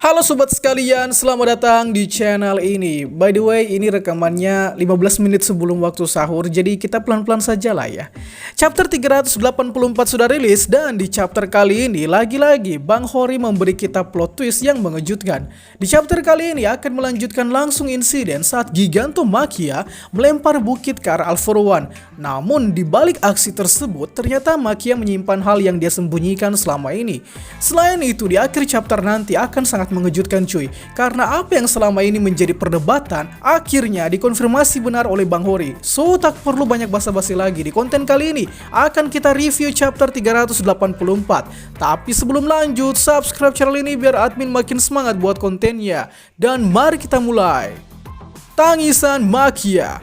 Halo sobat sekalian, selamat datang di channel ini. By the way, ini rekamannya 15 menit sebelum waktu sahur, jadi kita pelan-pelan saja lah ya. Chapter 384 sudah rilis, dan di chapter kali ini lagi-lagi Bang Hori memberi kita plot twist yang mengejutkan. Di chapter kali ini akan melanjutkan langsung insiden saat Gigantomachia melempar bukit ke arah All For One. Namun di balik aksi tersebut, ternyata Machia menyimpan hal yang dia sembunyikan selama ini. Selain itu, di akhir chapter nanti akan sangat mengejutkan cuy, karena apa yang selama ini menjadi perdebatan akhirnya dikonfirmasi benar oleh Bang Hori. So tak perlu banyak basa-basi lagi, di konten kali ini akan kita review chapter 384. Tapi sebelum lanjut, subscribe channel ini biar admin makin semangat buat kontennya. Dan mari kita mulai. Tangisan Machia.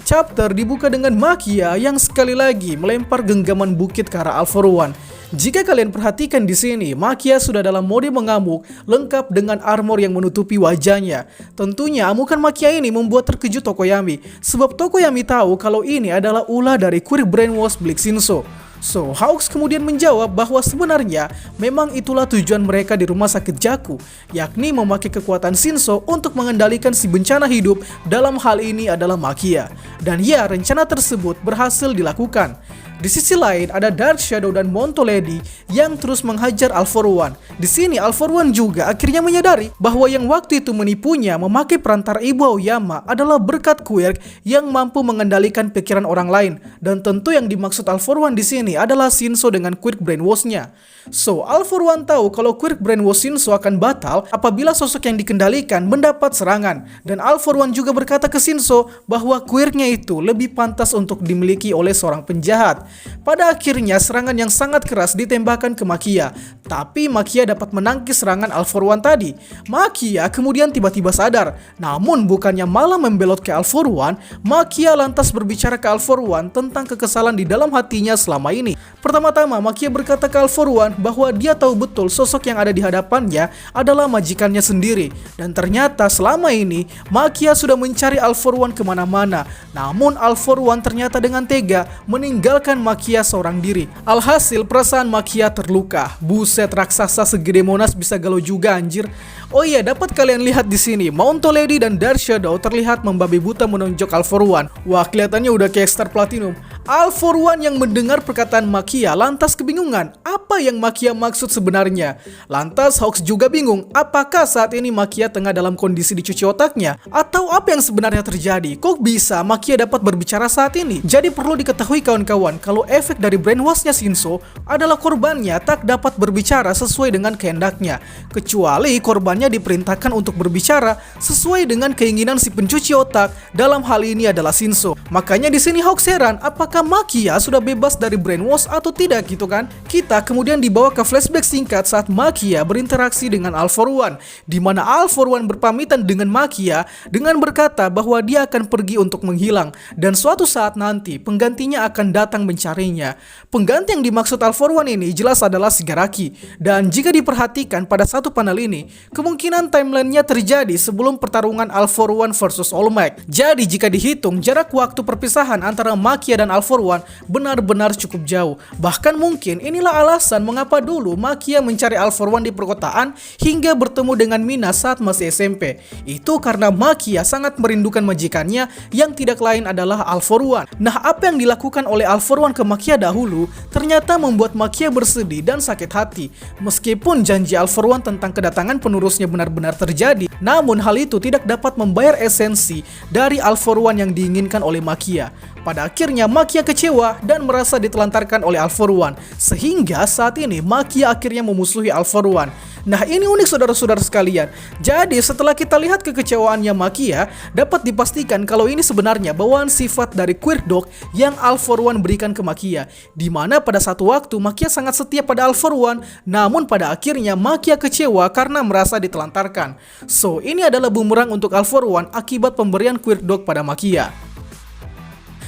Chapter dibuka dengan Machia yang sekali lagi melempar genggaman bukit ke arah All For One. Jika kalian perhatikan di sini, Machia sudah dalam mode mengamuk, lengkap dengan armor yang menutupi wajahnya. Tentunya amukan Machia ini membuat terkejut Tokoyami, sebab Tokoyami tahu kalau ini adalah ulah dari kurir brainwash Bleak Shinso. So, Hawks kemudian menjawab bahwa sebenarnya memang itulah tujuan mereka di rumah sakit Jaku, yakni memakai kekuatan Shinso untuk mengendalikan si bencana hidup, dalam hal ini adalah Machia. Dan ya, rencana tersebut berhasil dilakukan. Di sisi lain ada Dark Shadow dan Montoledi yang terus menghajar All For One. Di sini All For One juga akhirnya menyadari bahwa yang waktu itu menipunya memakai perantara Ibu Aoyama adalah berkat Quirk yang mampu mengendalikan pikiran orang lain. Dan tentu yang dimaksud All For One di sini adalah Shinso dengan Quirk Brainwash-nya. So, All For One tahu kalau Quirk Brainwash Shinso akan batal apabila sosok yang dikendalikan mendapat serangan. Dan All For One juga berkata ke Shinso bahwa Quirk-nya itu lebih pantas untuk dimiliki oleh seorang penjahat. Pada akhirnya serangan yang sangat keras ditembakkan ke Machia, tapi Machia dapat menangkis serangan All For One tadi. Machia kemudian tiba-tiba sadar, namun bukannya malah membelot ke All For One, Machia lantas berbicara ke All For One tentang kekesalan di dalam hatinya selama ini. Pertama-tama Machia berkata ke All For One bahwa dia tahu betul sosok yang ada di hadapannya adalah majikannya sendiri. Dan ternyata selama ini Machia sudah mencari All For One kemana-mana, namun All For One ternyata dengan tega meninggalkan Machia seorang diri. Alhasil perasaan Machia terluka. Buset, raksasa segede Monas bisa galau juga anjir. Oh iya, dapat kalian lihat di sini, Montoledi dan Dark Shadow terlihat membabi buta menonjok All For One. Wah, kelihatannya udah kayak Star Platinum. All For One yang mendengar perkataan Machia lantas kebingungan, apa yang Machia maksud sebenarnya. Lantas Hawks juga bingung, apakah saat ini Machia tengah dalam kondisi dicuci otaknya, atau apa yang sebenarnya terjadi. Kok bisa Machia dapat berbicara saat ini? Jadi perlu diketahui kawan-kawan, kalau efek dari brainwash-nya Shinso adalah korbannya tak dapat berbicara sesuai dengan kehendaknya, kecuali korbannya diperintahkan untuk berbicara sesuai dengan keinginan si pencuci otak, dalam hal ini adalah Shinso. Makanya di sini Hawks heran, apakah Machia sudah bebas dari brainwash atau tidak gitu kan? Kita kemudian dibawa ke flashback singkat saat Machia berinteraksi dengan All For One, di mana All For One berpamitan dengan Machia dengan berkata bahwa dia akan pergi untuk menghilang, dan suatu saat nanti penggantinya akan datang mencarinya. Pengganti yang dimaksud All For One ini jelas adalah Shigaraki. Dan jika diperhatikan pada satu panel ini, kemungkinan timelinenya terjadi sebelum pertarungan All For One versus All Might. Jadi jika dihitung, jarak waktu perpisahan antara Machia dan All For One benar-benar cukup jauh. Bahkan mungkin inilah alasan mengapa dulu Machia mencari All For One di perkotaan hingga bertemu dengan Mina saat masih SMP. Itu karena Machia sangat merindukan majikannya yang tidak lain adalah All For One. Nah, apa yang dilakukan oleh All For One ke Machia dahulu ternyata membuat Machia bersedih dan sakit hati. Meskipun janji All For One tentang kedatangan penerusnya benar-benar terjadi, namun hal itu tidak dapat membayar esensi dari All For One yang diinginkan oleh Machia. Pada akhirnya Machia kecewa dan merasa ditelantarkan oleh All For One, sehingga saat ini Machia akhirnya memusuhi All For One. Nah, ini unik saudara-saudara sekalian. Jadi setelah kita lihat kekecewaannya Machia, dapat dipastikan kalau ini sebenarnya bawaan sifat dari Quirk Dog yang All For One berikan ke Machia, di mana pada satu waktu Machia sangat setia pada All For One, namun pada akhirnya Machia kecewa karena merasa ditelantarkan. So, ini adalah bumerang untuk All For One akibat pemberian Quirk Dog pada Machia.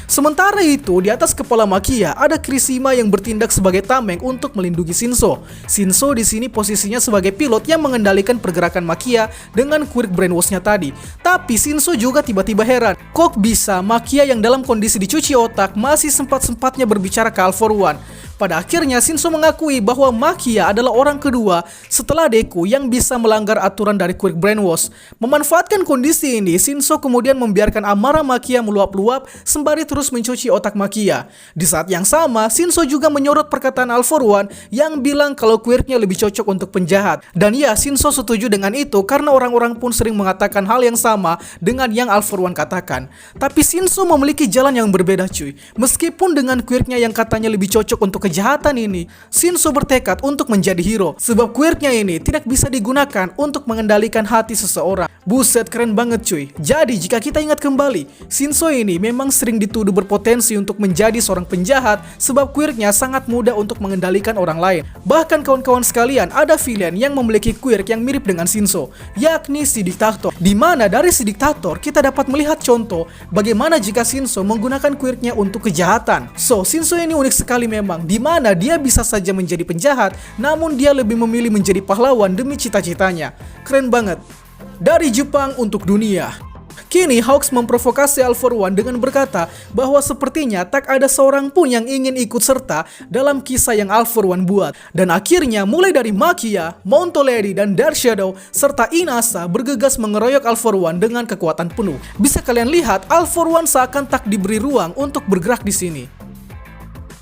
Sementara itu, di atas kepala Machia ada Kirishima yang bertindak sebagai tameng untuk melindungi Shinso. Shinso di sini posisinya sebagai pilot yang mengendalikan pergerakan Machia dengan Quirk Brainwash-nya tadi. Tapi Shinso juga tiba-tiba heran, kok bisa Machia yang dalam kondisi dicuci otak masih sempat-sempatnya berbicara ke All For One. Pada akhirnya Shinso mengakui bahwa Makia adalah orang kedua setelah Deku yang bisa melanggar aturan dari Quirk Brainwash. Memanfaatkan kondisi ini, Shinso kemudian membiarkan amarah Makia meluap-luap sembari terus mencuci otak Makia. Di saat yang sama, Shinso juga menyorot perkataan All For One yang bilang kalau Quirknya lebih cocok untuk penjahat. Dan ya, Shinso setuju dengan itu karena orang-orang pun sering mengatakan hal yang sama dengan yang All For One katakan. Tapi Shinso memiliki jalan yang berbeda cuy. Meskipun dengan Quirknya yang katanya lebih cocok untuk kejahatan ini, Shinso bertekad untuk menjadi hero. Sebab quirknya ini tidak bisa digunakan untuk mengendalikan hati seseorang. Buset, keren banget cuy. Jadi jika kita ingat kembali, Shinso ini memang sering dituduh berpotensi untuk menjadi seorang penjahat sebab quirknya sangat mudah untuk mengendalikan orang lain. Bahkan kawan-kawan sekalian, ada villain yang memiliki quirk yang mirip dengan Shinso, yakni si Diktator. Dimana dari si Diktator kita dapat melihat contoh bagaimana jika Shinso menggunakan quirknya untuk kejahatan. So, Shinso ini unik sekali memang, dimana dia bisa saja menjadi penjahat, namun dia lebih memilih menjadi pahlawan demi cita-citanya. Keren banget. Dari Jepang untuk dunia. Kini Hawks memprovokasi All For One dengan berkata bahwa sepertinya tak ada seorang pun yang ingin ikut serta dalam kisah yang All For One buat. Dan akhirnya mulai dari Makia, Montoledi, dan Dark Shadow serta Inasa bergegas mengeroyok All For One dengan kekuatan penuh. Bisa kalian lihat All For One seakan tak diberi ruang untuk bergerak di sini.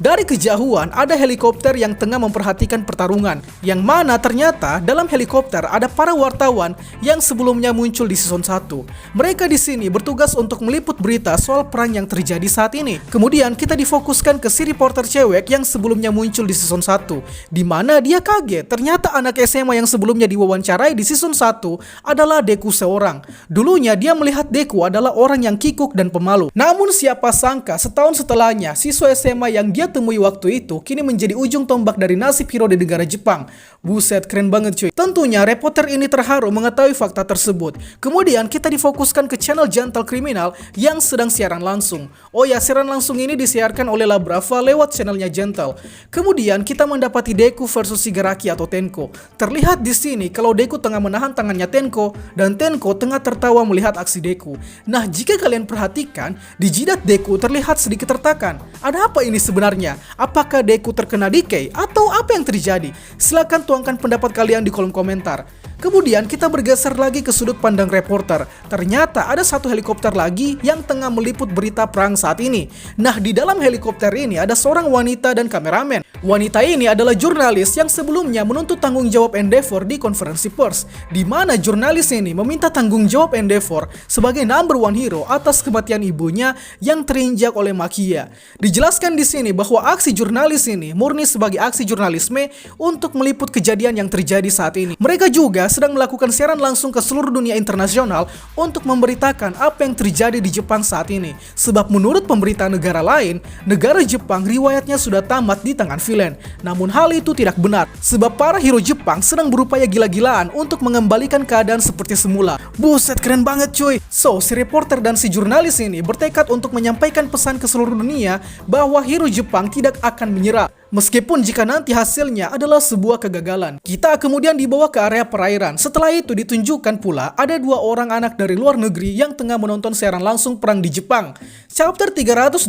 Dari kejauhan ada helikopter yang tengah memperhatikan pertarungan, yang mana ternyata dalam helikopter ada para wartawan yang sebelumnya muncul di season 1. Mereka di sini bertugas untuk meliput berita soal perang yang terjadi saat ini. Kemudian kita difokuskan ke si reporter cewek yang sebelumnya muncul di season 1, di mana dia kaget ternyata anak SMA yang sebelumnya diwawancarai di season 1 adalah Deku seorang. Dulunya dia melihat Deku adalah orang yang kikuk dan pemalu. Namun siapa sangka setahun setelahnya siswa SMA yang dia temui waktu itu kini menjadi ujung tombak dari nasib hero di negara Jepang. Buset, keren banget cuy. Tentunya reporter ini terharu mengetahui fakta tersebut. Kemudian kita difokuskan ke channel Gentle Criminal yang sedang siaran langsung. Oh ya, siaran langsung ini disiarkan oleh La Brava lewat channelnya Gentle. Kemudian kita mendapati Deku versus Shigaraki atau Tenko. Terlihat di sini kalau Deku tengah menahan tangannya Tenko dan Tenko tengah tertawa melihat aksi Deku. Nah, jika kalian perhatikan, di jidat Deku terlihat sedikit tertakan. Ada apa ini sebenarnya? Apakah Deku terkena decay atau apa yang terjadi? Silahkan tuangkan pendapat kalian di kolom komentar. Kemudian kita bergeser lagi ke sudut pandang reporter. Ternyata ada satu helikopter lagi yang tengah meliput berita perang saat ini. Nah, di dalam helikopter ini ada seorang wanita dan kameramen. Wanita ini adalah jurnalis yang sebelumnya menuntut tanggung jawab Endeavor di konferensi pers, di mana jurnalis ini meminta tanggung jawab Endeavor sebagai number one hero atas kematian ibunya yang terinjak oleh Makia. Dijelaskan di sini bahwa aksi jurnalis ini murni sebagai aksi jurnalisme untuk meliput kejadian yang terjadi saat ini. Mereka juga sedang melakukan siaran langsung ke seluruh dunia internasional untuk memberitakan apa yang terjadi di Jepang saat ini. Sebab menurut pemberitaan negara lain, negara Jepang riwayatnya sudah tamat di tangan villain. Namun hal itu tidak benar, sebab para hero Jepang sedang berupaya gila-gilaan untuk mengembalikan keadaan seperti semula. Buset, keren banget cuy. So, si reporter dan si jurnalis ini bertekad untuk menyampaikan pesan ke seluruh dunia bahwa hero Jepang tidak akan menyerah. Meskipun jika nanti hasilnya adalah sebuah kegagalan. Kita kemudian dibawa ke area perairan. Setelah itu ditunjukkan pula ada dua orang anak dari luar negeri yang tengah menonton siaran langsung perang di Jepang. Chapter 384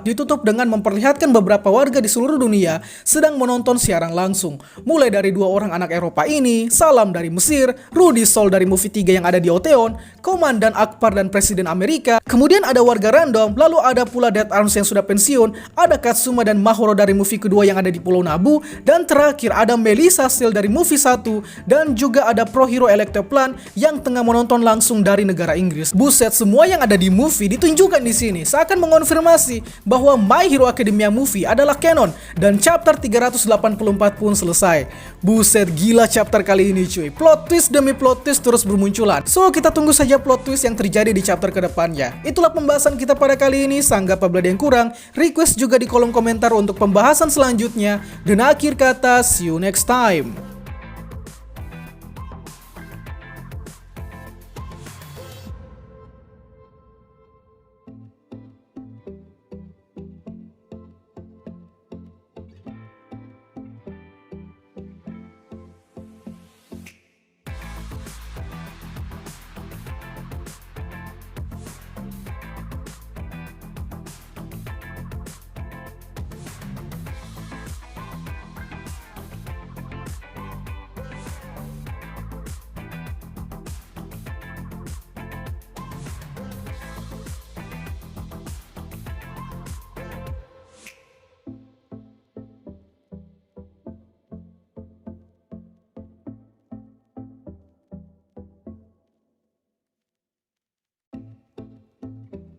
ditutup dengan memperlihatkan beberapa warga di seluruh dunia sedang menonton siaran langsung. Mulai dari dua orang anak Eropa ini, Salam dari Mesir, Rudy Sol dari movie 3 yang ada di Oteon, Komandan Akbar dan Presiden Amerika, kemudian ada warga random, lalu ada pula Dead Arms yang sudah pensiun, ada Katsuma dan Mahoro dari movie kedua yang ada di Pulau Nabu, dan terakhir ada Melissa Seal dari movie 1, dan juga ada Pro Hero Electroplan yang tengah menonton langsung dari negara Inggris. Buset, semua yang ada di movie ditunjukkan di sini seakan mengonfirmasi bahwa My Hero Academia movie adalah canon dan chapter 384 pun selesai. Buset, gila chapter kali ini cuy. Plot twist demi plot twist terus bermunculan. So, kita tunggu saja plot twist yang terjadi di chapter kedepannya. Itulah pembahasan kita pada kali ini. Sanggap apabila ada yang kurang, request juga di kolom komentar untuk pembahasan selanjutnya. Dan akhir kata, see you next time.